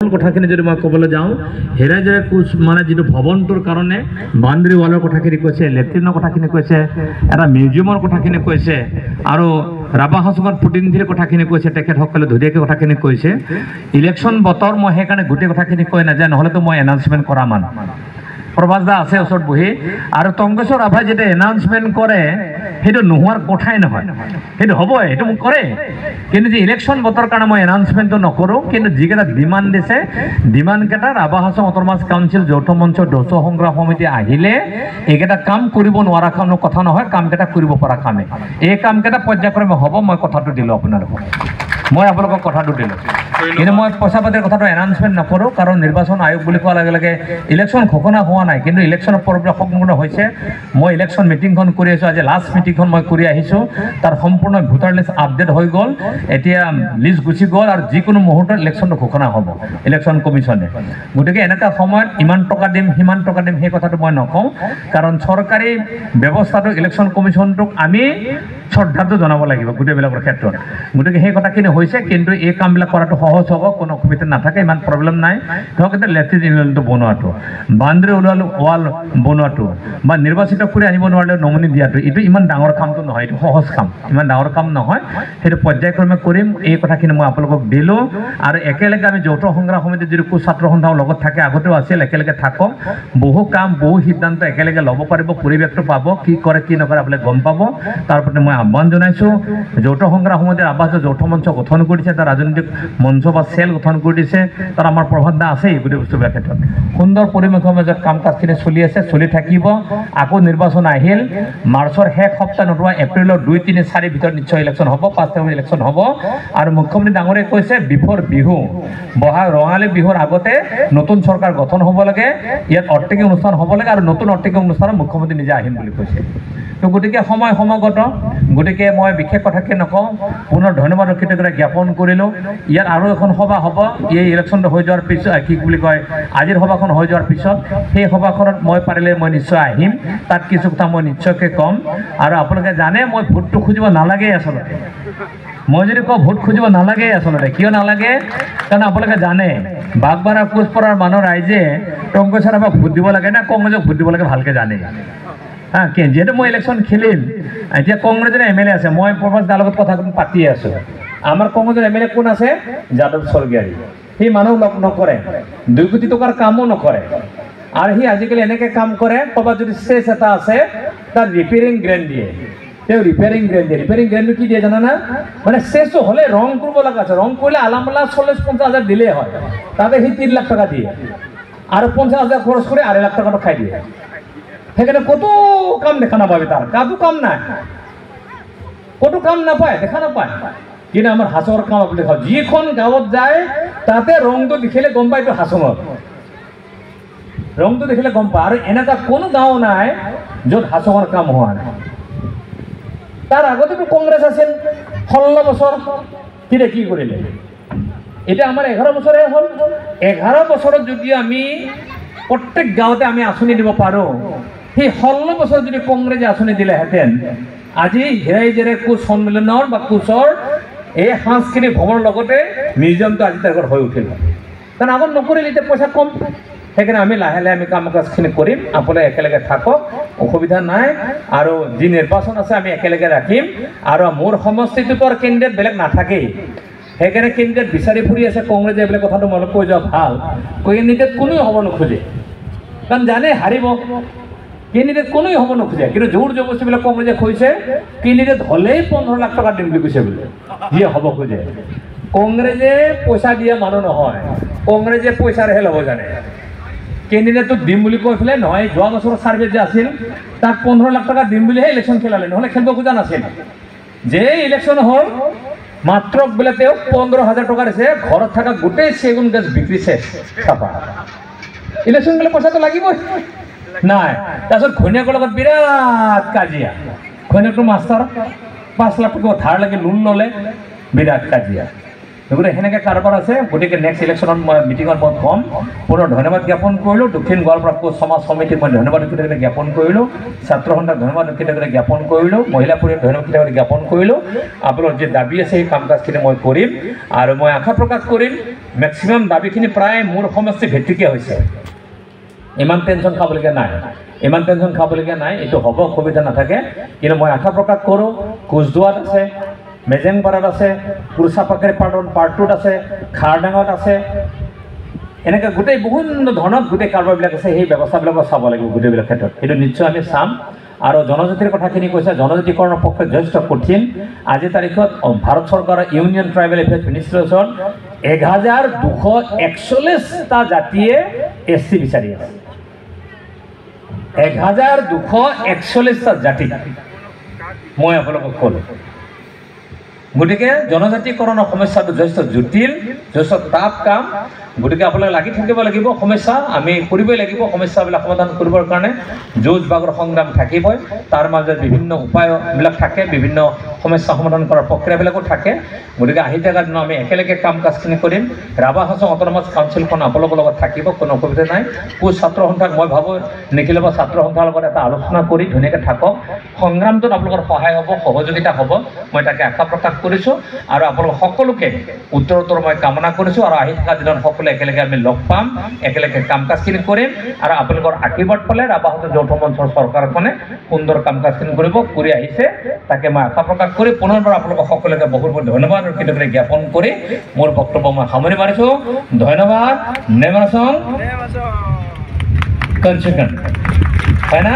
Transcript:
কথাখিনি যদি মই ক'বলৈ যাওঁ হেৰাইজৰে কোচ মানে যিটো ভৱনটোৰ কাৰণে বাউণ্ডেৰী ৱালৰ কথাখিনি কৈছে, লেট্ৰিনৰ কথাখিনি কৈছে, এটা মিউজিয়ামৰ কথাখিনি কৈছে আৰু ৰাভা হাউচত প্ৰতিনিধিৰ কথাখিনি কৈছে, তেখেতসকলে ধুনীয়াকৈ কথাখিনি কৈছে। ইলেকশ্যন বতৰ মই সেইকাৰণে গোটেই কথাখিনি কৈ নাযায়, নহ'লেতো মই এনাউন্সমেণ্ট কৰা মানুহ। প্ৰভাস দা আছে ওচৰত বহি, আৰু টংকেশ্বৰ ৰাভাই যেতিয়া এনাউন্সমেণ্ট কৰে সেইটো নোহোৱাৰ কথাই নহয়, সেইটো হ'বই, সেইটো মোক কৰে। কিন্তু যে ইলেকশ্যন বতৰ কাৰণে মই এনাউন্সমেণ্টটো নকৰোঁ, কিন্তু যিকেইটা ডিমাণ্ড দিছে ডিমাণ্ডকেইটা ৰাভা হাউচ অট'নমাছ কাউন্সিল যৌথ মঞ্চ যৌথ সংগ্ৰাম সমিতি আহিলে এইকেইটা কাম কৰিব নোৱাৰা কামৰ কথা নহয়, কামকেইটা কৰিব পৰা কামে। এই কামকেইটা পৰ্যায়ক্ৰমে হ'ব, মই কথাটো দিলোঁ আপোনালোকক, মই আপোনালোকক কথাটো দিলোঁ। কিন্তু মই পইচা পাতিৰ কথাটো এনাউন্সমেণ্ট নকৰোঁ, কাৰণ নিৰ্বাচন আয়োগ বুলি কোৱাৰ লগে লগে ইলেকশ্যন ঘোষণা হোৱা নাই, কিন্তু ইলেকশ্যনৰ পৰিৱেশ সম্পূৰ্ণ হৈছে। মই ইলেকশ্যন মিটিংখন কৰি আছোঁ, আজি লাষ্ট মিটিংখন মই কৰি আহিছোঁ, তাৰ সম্পূৰ্ণ ভোটাৰ লিষ্ট আপডেট হৈ গ'ল, এতিয়া লিষ্ট গুচি গ'ল আৰু যিকোনো মুহূৰ্তত ইলেকশ্যনটো ঘোষণা হ'ব ইলেকশ্যন কমিশ্যনে। গতিকে এনেকুৱা সময়ত ইমান টকা দিম সিমান টকা দিম সেই কথাটো মই নকওঁ, কাৰণ চৰকাৰী ব্যৱস্থাটো ইলেকশ্যন কমিশ্যনটোক আমি শ্ৰদ্ধাটো জনাব লাগিব গোটেইবিলাকৰ ক্ষেত্ৰত। গতিকে সেই কথাখিনি হৈছে, কিন্তু এই কামবিলাক কৰাটো সহজ হ'ব, কোনো অসুবিধা নাথাকে, ইমান প্ৰব্লেম নাই। ধৰক এতিয়া লেট্ৰিন ইউনিয়নটো বনোৱাটো, বাউণ্ডেৰী ৱাল বনোৱাটো বা নিৰ্বাচিত কৰি আনিব নোৱাৰিলে নমনি দিয়াটো, এইটো ইমান ডাঙৰ কামটো নহয়, এইটো সহজ কাম, ইমান ডাঙৰ কাম নহয়, সেইটো পৰ্যায়ক্ৰমে কৰিম। এই কথাখিনি মই আপোনালোকক দিলোঁ। আৰু একেলগে আমি যৌথ সংগ্ৰাম সমিতিৰ যিটো ছাত্ৰ সন্থাও লগত থাকে, আগতেও আছিল, একেলগে থাকক, বহু কাম বহু সিদ্ধান্ত একেলগে ল'ব পাৰিব, পৰিৱেশটো পাব, কি কৰে কি নকৰে আপোনালোকে গম পাব। তাৰ প্ৰতি মই আহ্বান জনাইছোঁ। যৌথ সংগ্ৰাম সমিতিৰ আৱাস যৌথ মঞ্চ গঠন কৰিছে, তাৰ ৰাজনৈতিক মঞ্চ বা চেল গঠন কৰি দিছে, তাৰ আমাৰ প্ৰভাৱ দা আছেই গোটেই বস্তুবিলাক ক্ষেত্ৰত। সুন্দৰ পৰিৱেশৰ মাজত কাম কাজখিনি চলি আছে, চলি থাকিব। আকৌ নিৰ্বাচন আহিল, মাৰ্চৰ শেষ সপ্তাহ নতুবা এপ্ৰিলৰ 2, 3, 4 ভিতৰত নিশ্চয় ইলেকশ্যন হ'ব, 5 তাৰিখত ইলেকশ্যন হ'ব। আৰু মুখ্যমন্ত্ৰী ডাঙৰীয়ে কৈছে বিফৰ বিহু, বহাগ ৰঙালী বিহুৰ আগতে নতুন চৰকাৰ গঠন হ'ব লাগে, ইয়াত অৰ্থনৈতিক অনুষ্ঠান হ'ব লাগে, আৰু নতুন অৰ্থনৈতিক অনুষ্ঠানত মুখ্যমন্ত্ৰী নিজে আহিম বুলি কৈছে। তো গতিকে সময় সমাগত, গতিকে মই বিশেষ কথাকে নকওঁ, পুনৰ ধন্যবাদ কৃতজ্ঞতা জ্ঞাপন কৰিলোঁ। ইয়াত আৰু এখন সভা হ'ব, এই ইলেকশ্যনটো হৈ যোৱাৰ পিছত, কি বুলি কয়, আজিৰ সভাখন হৈ যোৱাৰ পিছত সেই সভাখনত মই পাৰিলে মই নিশ্চয় আহিম, তাত কিছু কথা মই নিশ্চয়কৈ ক'ম। আৰু আপোনালোকে জানে মই ভোটটো খুজিব নালাগেই আচলতে, মই যদি কওঁ ভোট খুজিব নালাগেই আচলতে, কিয় নালাগে, কাৰণ আপোনালোকে জানে বাগবাৰা কোচপাৰাৰ মানুহ ৰাইজে টংকেশ্বৰ ৰাভাক ভোট দিব লাগে না কংগ্ৰেছক ভোট দিব লাগে ভালকৈ জানে। যিহেতু মই ইলেকশ্যন খেলিম, এতিয়া কংগ্ৰেছৰ MLA আছে, মই প্ৰভাস দাৰ লগত কথা পাতিয়ে আছোঁ। আমাৰ কংগ্ৰেছৰ MLA কোন আছে? যাদৱ স্বৰ্গীয়াৰী। সি মানুহ লগ নকৰে, 2 কোটি টকাৰ কামো নকৰে, আৰু সি আজিকালি এনেকৈ কাম কৰে, ক'ৰবাত যদি ষ্টেজ এটা আছে তাত ৰিপেয়াৰিং গ্ৰেণ্ড দিয়ে, তেওঁ ৰিপেয়াৰিং গ্ৰেণ্ড দিয়ে। ৰিপেয়াৰিং গ্ৰেণ্ডটো কি দিয়ে জানা না? মানে ষ্টেজটো হ'লে ৰং কৰিব লগা আছে, ৰং কৰিলে আলামালা 40-50 হাজাৰ দিলেই হয়, তাতে সি 3 লাখ টকা দিয়ে, আৰু 50 হাজাৰ খৰচ কৰি 2.5 লাখ টকাটো খাই দিয়ে। সেইকাৰণে ক'তো কাম দেখা নাপাবি, তাৰ কাতো কাম নাই, ক'তো কাম নাপায়, দেখা নাপায়। কিন্তু আমাৰ হাছঙৰ কাম আপুনি দেখাওঁ, যিখন গাঁৱত যায় তাতে ৰংটো দেখিলে গম পায় এইটো হাছঙৰ, ৰংটো দেখিলে গম পায়। আৰু এনেকুৱা কোনো গাঁও নাই য'ত হাছঙৰ কাম হোৱা নাই। তাৰ আগতেতো কংগ্ৰেছ আছিল 16 বছৰ, তেতিয়া কি কৰিলে? এতিয়া আমাৰ 11 বছৰে হ'ল। 11 বছৰত যদি আমি প্ৰত্যেক গাঁৱতে আমি আঁচনি দিব পাৰোঁ, সেই 16 বছৰ যদি কংগ্ৰেছে আঁচনি দিলেহেঁতেন, আজি হেৰাইজেৰে কোচ সন্মিলনৰ বা কোচৰ এই সাংস্কৃতিক ভৱনৰ লগতে মিউজিয়ামটো আজি তাৰিখত হৈ উঠিল, কাৰণ আগত নকৰিলে, এতিয়া পইচা কম। সেইকাৰণে আমি লাহে লাহে আমি কাম কাজখিনি কৰিম, আপোনালোকে একেলগে থাকক, অসুবিধা নাই। আৰু যি নিৰ্বাচন আছে আমি একেলগে ৰাখিম। আৰু মোৰ সমষ্টিটোতো আৰু কেণ্ডিডেট বেলেগ নাথাকেই, সেইকাৰণে কেণ্ডিডেট বিচাৰি ফুৰি আছে কংগ্ৰেছে, এইবিলাক কথাটো মনত কৈ যোৱা ভাল। কেণ্ডিডেট কোনোৱে হ'ব নোখোজে, কাৰণ জানে হাৰিব, কেণ্ডিডেট কোনোৱে হ'ব নোখোজে। কিন্তু জোৰ জবৰদস্তিবিলাক কংগ্ৰেছে কৈছে, কেণ্ডিডেট হ'লেই 15 লাখ টকা দিম বুলি কৈছে বোলে, যিয়ে হ'ব খোজে। কংগ্ৰেছে পইচা দিয়া মানুহ নহয়, কংগ্ৰেছে পইচাৰেহে ল'ব জানে। কেণ্ডিডেটটো দিম বুলি কৈ পেলাই নহয়, যোৱা বছৰৰ ছাৰ্ভে যে আছিল তাক 15 লাখ টকা দিম বুলিহে ইলেকশ্যন খেলালে, নহ'লে খেলিব খোজা নাছিল। যে ইলেকশ্যন হ'ল মাত্ৰ বোলে তেওঁ 15 হাজাৰ টকা দিছে, ঘৰত থকা গোটেই চেগুন গছ বিক্ৰীছে চাপা। ইলেকশ্যন গ'লে পইচাটো লাগিবই নাই। তাৰপিছত ঘৈণীয়েকৰ লগত বিৰাট কাজিয়া, ঘৈণীয়েকটো মাষ্টাৰ, 5 লাখ টকা ধাৰ লাগি লোন ল'লে, বিৰাট কাজিয়া। গতিকে সেনেকৈ কাৰোবাৰ আছে। গতিকে নেক্সট ইলেকশ্যনত মই মিটিঙত মই ক'ম, পুনৰ ধন্যবাদ জ্ঞাপন কৰিলোঁ। দক্ষিণ গোৱালপাৰা কোচ সমাজ সমিতিক মই ধন্যবাদ কৃতজ্ঞতা জ্ঞাপন কৰিলোঁ। ছাত্ৰ সন্থাক ধন্যবাদ কৃতজ্ঞতা জ্ঞাপন কৰিলোঁ। মহিলা পৰিষদক ধন্যবাদ কৃতজ্ঞতা জ্ঞাপন কৰিলোঁ। আপোনালোকৰ যি দাবী আছে সেই কাম কাজখিনি মই কৰিম আৰু মই আশা প্ৰকাশ কৰিম মেক্সিমাম দাবীখিনি প্ৰায় মোৰ সমষ্টি ভিত্তিকে হৈছে। ইমান টেনশ্যন খাবলগীয়া নাই, ইমান টেনশ্যন খাবলগীয়া নাই, এইটো হ'ব, অসুবিধা নাথাকে। কিন্তু মই আশা প্ৰকাশ কৰোঁ কোচদুৱাত আছে, মেজেংপাৰাত আছে, কুৰ্চাপাকাৰী পাৰ্ট 2ত আছে, খাৰডাঙত আছে, এনেকৈ গোটেই বিভিন্ন ধৰণত গোটেই কাৰোবাৰবিলাক আছে। সেই ব্যৱস্থাবিলাকো চাব লাগিব গোটেইবিলাক ক্ষেত্ৰত, সেইটো নিশ্চয় আমি চাম। আৰু জনজাতিৰ কথাখিনি কৈছে, জনজাতিকৰণৰ পক্ষে যথেষ্ট কঠিন। আজিৰ তাৰিখত ভাৰত চৰকাৰৰ ইউনিয়ন ট্ৰাইবেল এফেয়াৰ্ছ মিনিষ্ট্ৰেশ্যন 1241টা জাতিয়ে SC বিচাৰি আছে। 1241টা জাতি মই আপোনালোকক ক'লোঁ। গতিকে জনজাতিকৰণৰ সমস্যাটো যথেষ্ট জটিল, যথেষ্ট টাফ কাম। গতিকে আপোনালোকে লাগি থাকিব লাগিব, সমস্যা আমি কৰিবই লাগিব। সমস্যাবিলাক সমাধান কৰিবৰ কাৰণে যুঁজ বাগৰ সংগ্ৰাম থাকিবই, তাৰ মাজত বিভিন্ন উপায়বিলাক থাকে, বিভিন্ন সমস্যা সমাধান কৰাৰ প্ৰক্ৰিয়াবিলাকো থাকে। গতিকে আহি থকাৰ দিনত আমি একেলগে কাম কাজখিনি কৰিম। ৰাভা হাছং অট'নমাছ কাউন্সিলখন আপোনালোকৰ লগত থাকিব, কোনো অসুবিধা নাই। কোচ ছাত্ৰ সন্থাক মই ভাবোঁ নিখিল বা ছাত্ৰ সন্থাৰ লগত এটা আলোচনা কৰি ধুনীয়াকৈ থাকক। সংগ্ৰামটোত আপোনালোকৰ সহায় হ'ব, সহযোগিতা হ'ব, মই তাকে আশা প্ৰকাশ কৰিছোঁ। আৰু আপোনালোক সকলোকে উত্তৰোত্তৰ মই কামনা কৰিছোঁ। আৰু আহি থকা দিনত সকলোৱে একেলগে আমি লগ পাম, একেলগে কাম কাজখিনি কৰিম। আৰু আপোনালোকৰ আশীৰ্বাদ পালে ৰাভা হাছং যৌথ মঞ্চৰ চৰকাৰখনে সুন্দৰ কাম কাজখিনি কৰি আহিছে, তাকে মই আশা প্ৰকাশ কৰি পুনৰবাৰ আপোনালোকক সকলোকে বহুত বহুত ধন্যবাদ আৰু কৃতজ্ঞতা জ্ঞাপন কৰি মোৰ বক্তব্য মই সামৰি মাৰিছোঁ। ধন্যবাদ। নেম হাছং হয় না?